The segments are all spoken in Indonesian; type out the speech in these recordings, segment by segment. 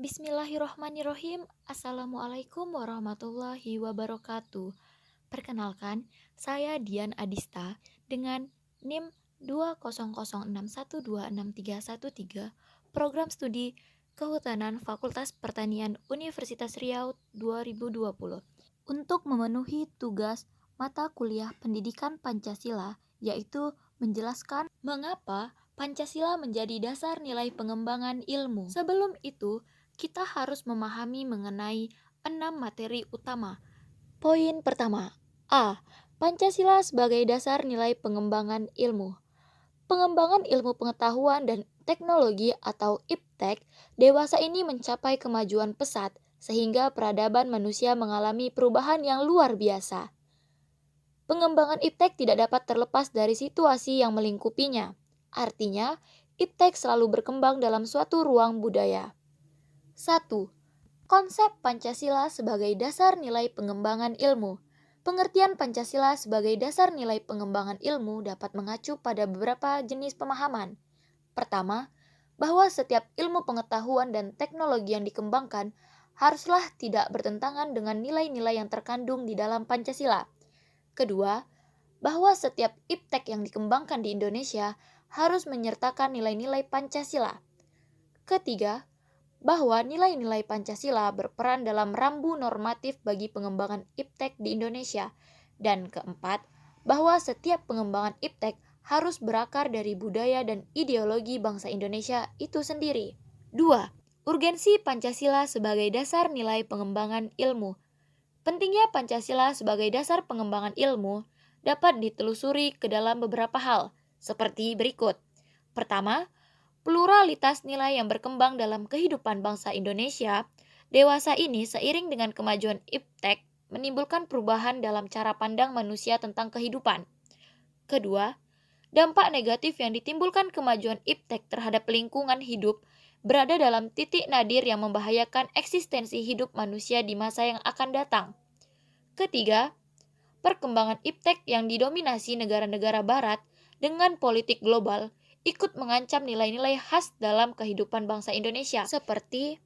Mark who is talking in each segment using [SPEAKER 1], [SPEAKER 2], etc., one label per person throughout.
[SPEAKER 1] Bismillahirrohmanirrohim. Assalamualaikum warahmatullahi wabarakatuh. Perkenalkan, saya Dian Adista dengan NIM 20061261313, Program Studi Kehutanan Fakultas Pertanian Universitas Riau 2020. Untuk memenuhi tugas mata kuliah Pendidikan Pancasila, yaitu menjelaskan mengapa Pancasila menjadi dasar nilai pengembangan ilmu. Sebelum itu, kita harus memahami mengenai 6 materi utama. Poin pertama, A. Pancasila sebagai dasar nilai pengembangan ilmu. Pengembangan ilmu pengetahuan dan teknologi atau IPTEK, dewasa ini mencapai kemajuan pesat sehingga peradaban manusia mengalami perubahan yang luar biasa. Pengembangan IPTEK tidak dapat terlepas dari situasi yang melingkupinya. Artinya, IPTEK selalu berkembang dalam suatu ruang budaya. 1. Konsep Pancasila sebagai dasar nilai pengembangan ilmu. Pengertian Pancasila sebagai dasar nilai pengembangan ilmu dapat mengacu pada beberapa jenis pemahaman. Pertama, bahwa setiap ilmu pengetahuan dan teknologi yang dikembangkan haruslah tidak bertentangan dengan nilai-nilai yang terkandung di dalam Pancasila. Kedua, bahwa setiap IPTEK yang dikembangkan di Indonesia harus menyertakan nilai-nilai Pancasila. Ketiga, bahwa nilai-nilai Pancasila berperan dalam rambu normatif bagi pengembangan IPTEK di Indonesia. Dan keempat, bahwa setiap pengembangan IPTEK harus berakar dari budaya dan ideologi bangsa Indonesia itu sendiri. 2. Urgensi Pancasila sebagai dasar nilai pengembangan ilmu. Pentingnya Pancasila sebagai dasar pengembangan ilmu dapat ditelusuri ke dalam beberapa hal, seperti berikut. Pertama, pluralitas nilai yang berkembang dalam kehidupan bangsa Indonesia. Dewasa ini seiring dengan kemajuan IPTEK menimbulkan perubahan dalam cara pandang manusia tentang kehidupan. Kedua, dampak negatif yang ditimbulkan kemajuan IPTEK terhadap lingkungan hidup berada dalam titik nadir yang membahayakan eksistensi hidup manusia di masa yang akan datang. Ketiga, perkembangan IPTEK yang didominasi negara-negara barat dengan politik global ikut mengancam nilai-nilai khas dalam kehidupan bangsa Indonesia seperti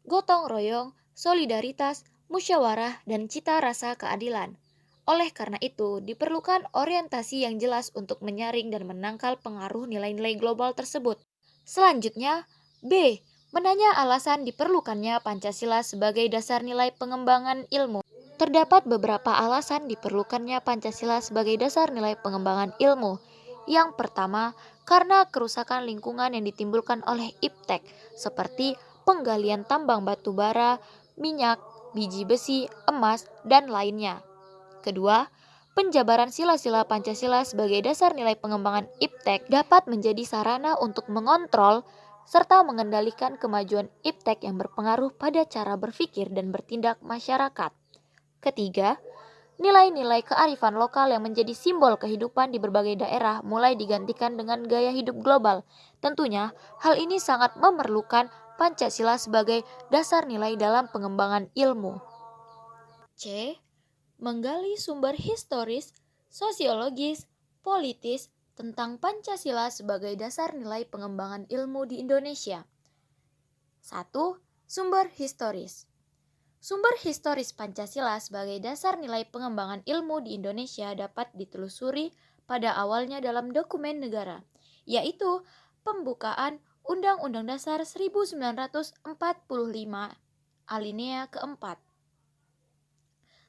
[SPEAKER 1] gotong royong, solidaritas, musyawarah, dan cita rasa keadilan. Oleh karena itu, diperlukan orientasi yang jelas untuk menyaring dan menangkal pengaruh nilai-nilai global tersebut. Selanjutnya, B. Menanya alasan diperlukannya Pancasila sebagai dasar nilai pengembangan ilmu. Terdapat beberapa alasan diperlukannya Pancasila sebagai dasar nilai pengembangan ilmu. Yang pertama, karena kerusakan lingkungan yang ditimbulkan oleh IPTEK, seperti penggalian tambang batu bara, minyak, biji besi, emas, dan lainnya. Kedua, penjabaran sila-sila Pancasila sebagai dasar nilai pengembangan IPTEK dapat menjadi sarana untuk mengontrol serta mengendalikan kemajuan IPTEK yang berpengaruh pada cara berpikir dan bertindak masyarakat. Ketiga, nilai-nilai kearifan lokal yang menjadi simbol kehidupan di berbagai daerah mulai digantikan dengan gaya hidup global. Tentunya, hal ini sangat memerlukan Pancasila sebagai dasar nilai dalam pengembangan ilmu. C. Menggali sumber historis, sosiologis, politis tentang Pancasila sebagai dasar nilai pengembangan ilmu di Indonesia. 1. Sumber historis. Sumber historis Pancasila sebagai dasar nilai pengembangan ilmu di Indonesia dapat ditelusuri pada awalnya dalam dokumen negara, yaitu pembukaan Undang-Undang Dasar 1945, alinea keempat.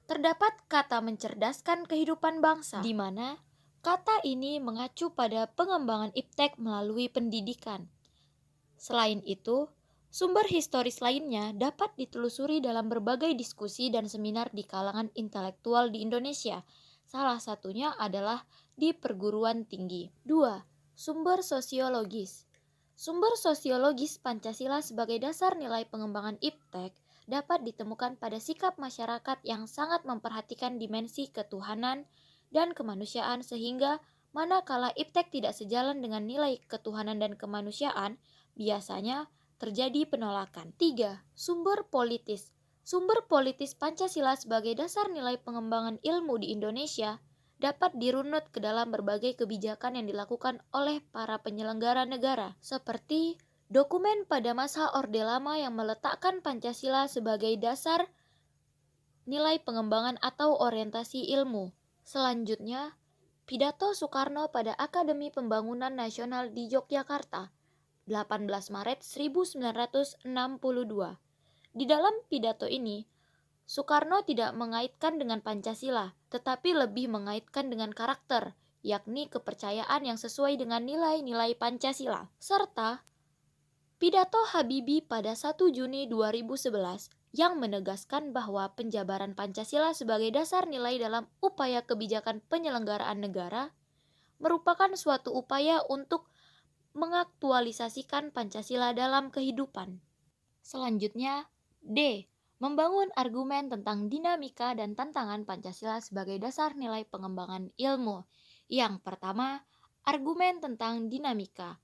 [SPEAKER 1] Terdapat kata mencerdaskan kehidupan bangsa, di mana kata ini mengacu pada pengembangan IPTEK melalui pendidikan. Selain itu, sumber historis lainnya dapat ditelusuri dalam berbagai diskusi dan seminar di kalangan intelektual di Indonesia. Salah satunya adalah di perguruan tinggi. 2. Sumber sosiologis. Sumber sosiologis Pancasila sebagai dasar nilai pengembangan IPTEK dapat ditemukan pada sikap masyarakat yang sangat memperhatikan dimensi ketuhanan dan kemanusiaan sehingga manakala IPTEK tidak sejalan dengan nilai ketuhanan dan kemanusiaan, biasanya terjadi penolakan. 3. Sumber politis. Sumber politis Pancasila sebagai dasar nilai pengembangan ilmu di Indonesia dapat dirunut ke dalam berbagai kebijakan yang dilakukan oleh para penyelenggara negara, seperti Dokumen pada masa Orde Lama yang meletakkan Pancasila sebagai dasar nilai pengembangan atau orientasi ilmu. Selanjutnya, pidato Soekarno pada Akademi Pembangunan Nasional di Yogyakarta, 18 Maret 1962. Di dalam pidato ini, Soekarno tidak mengaitkan dengan Pancasila, tetapi lebih mengaitkan dengan karakter, yakni kepercayaan yang sesuai dengan nilai-nilai Pancasila, serta pidato Habibie pada 1 Juni 2011 yang menegaskan bahwa penjabaran Pancasila sebagai dasar nilai dalam upaya kebijakan penyelenggaraan negara merupakan suatu upaya untuk mengaktualisasikan Pancasila dalam kehidupan. Selanjutnya, D. Membangun argumen tentang dinamika dan tantangan Pancasila sebagai dasar nilai pengembangan ilmu. Yang pertama, argumen tentang dinamika.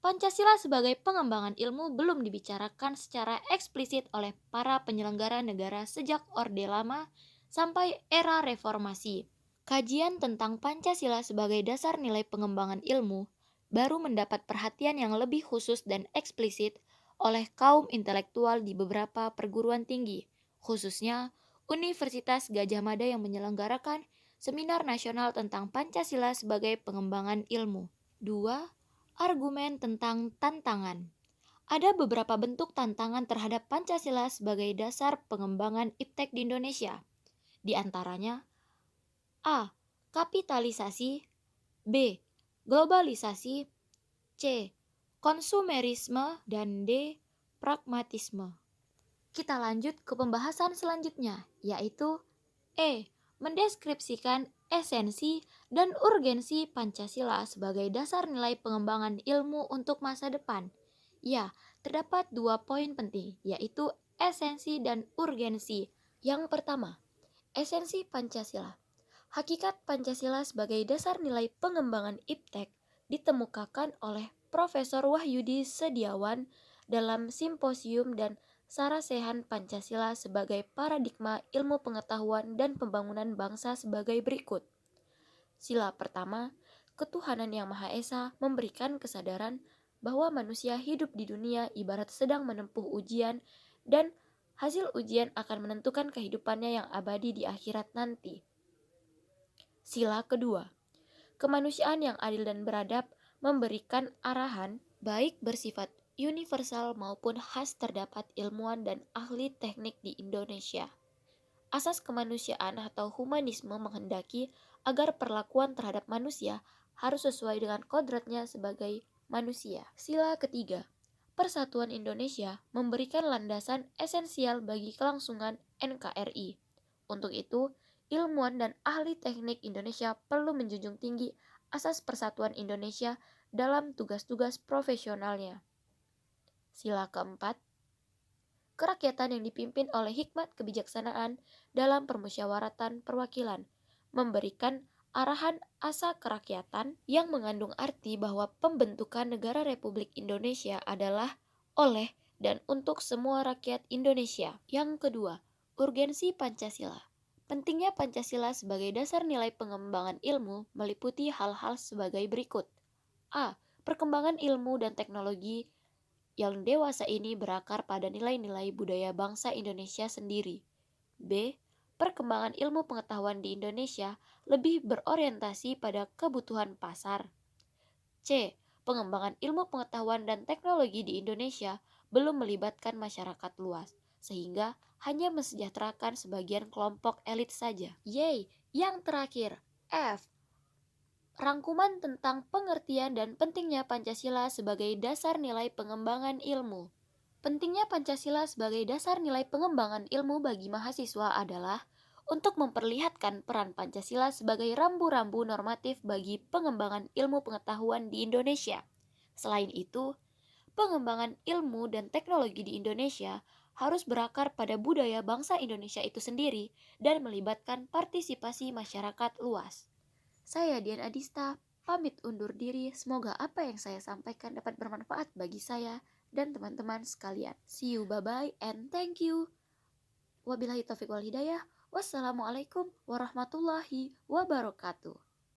[SPEAKER 1] Pancasila sebagai pengembangan ilmu belum dibicarakan secara eksplisit oleh para penyelenggara negara sejak Orde Lama sampai era reformasi. Kajian tentang Pancasila sebagai dasar nilai pengembangan ilmu baru mendapat perhatian yang lebih khusus dan eksplisit oleh kaum intelektual di beberapa perguruan tinggi, khususnya Universitas Gadjah Mada yang menyelenggarakan seminar nasional tentang Pancasila sebagai pengembangan ilmu. 2. Argumen tentang tantangan. Ada beberapa bentuk tantangan terhadap Pancasila sebagai dasar pengembangan iptek di Indonesia. Di antaranya, A. Kapitalisasi, B. Globalisasi, C. Konsumerisme, dan D. Pragmatisme. Kita lanjut ke pembahasan selanjutnya, yaitu E. Mendeskripsikan esensi dan urgensi Pancasila sebagai dasar nilai pengembangan ilmu untuk masa depan. Ya, terdapat 2 poin penting, yaitu esensi dan urgensi. Yang pertama, esensi Pancasila. Hakikat Pancasila sebagai dasar nilai pengembangan iptek ditemukakan oleh Profesor Wahyudi Setiawan dalam Simposium dan Sarasehan Pancasila sebagai paradigma ilmu pengetahuan dan pembangunan bangsa sebagai berikut. Sila pertama, ketuhanan yang Maha Esa memberikan kesadaran bahwa manusia hidup di dunia ibarat sedang menempuh ujian dan hasil ujian akan menentukan kehidupannya yang abadi di akhirat nanti. Sila kedua, kemanusiaan yang adil dan beradab memberikan arahan baik bersifat universal maupun khas terdapat ilmuwan dan ahli teknik di Indonesia. Asas kemanusiaan atau humanisme menghendaki agar perlakuan terhadap manusia harus sesuai dengan kodratnya sebagai manusia. Sila ketiga, Persatuan Indonesia memberikan landasan esensial bagi kelangsungan NKRI. Untuk itu, ilmuwan dan ahli teknik Indonesia perlu menjunjung tinggi asas persatuan Indonesia dalam tugas-tugas profesionalnya. Sila keempat, kerakyatan yang dipimpin oleh hikmat kebijaksanaan dalam permusyawaratan perwakilan, memberikan arahan asa kerakyatan yang mengandung arti bahwa pembentukan negara Republik Indonesia adalah oleh dan untuk semua rakyat Indonesia. Yang kedua, urgensi Pancasila. Pentingnya Pancasila sebagai dasar nilai pengembangan ilmu meliputi hal-hal sebagai berikut. A. Perkembangan ilmu dan teknologi yang dewasa ini berakar pada nilai-nilai budaya bangsa Indonesia sendiri. B. Perkembangan ilmu pengetahuan di Indonesia lebih berorientasi pada kebutuhan pasar. C. Pengembangan ilmu pengetahuan dan teknologi di Indonesia belum melibatkan masyarakat luas, sehingga hanya mensejahterakan sebagian kelompok elit saja. Yeay, yang terakhir, F. Rangkuman tentang pengertian dan pentingnya Pancasila sebagai dasar nilai pengembangan ilmu. Pentingnya Pancasila sebagai dasar nilai pengembangan ilmu bagi mahasiswa adalah untuk memperlihatkan peran Pancasila sebagai rambu-rambu normatif bagi pengembangan ilmu pengetahuan di Indonesia. Selain itu, pengembangan ilmu dan teknologi di Indonesia harus berakar pada budaya bangsa Indonesia itu sendiri dan melibatkan partisipasi masyarakat luas. Saya Dian Adista, pamit undur diri. Semoga apa yang saya sampaikan dapat bermanfaat bagi saya dan teman-teman sekalian. See you, bye-bye, and thank you. Wabillahi taufiq wal hidayah. Wassalamualaikum warahmatullahi wabarakatuh.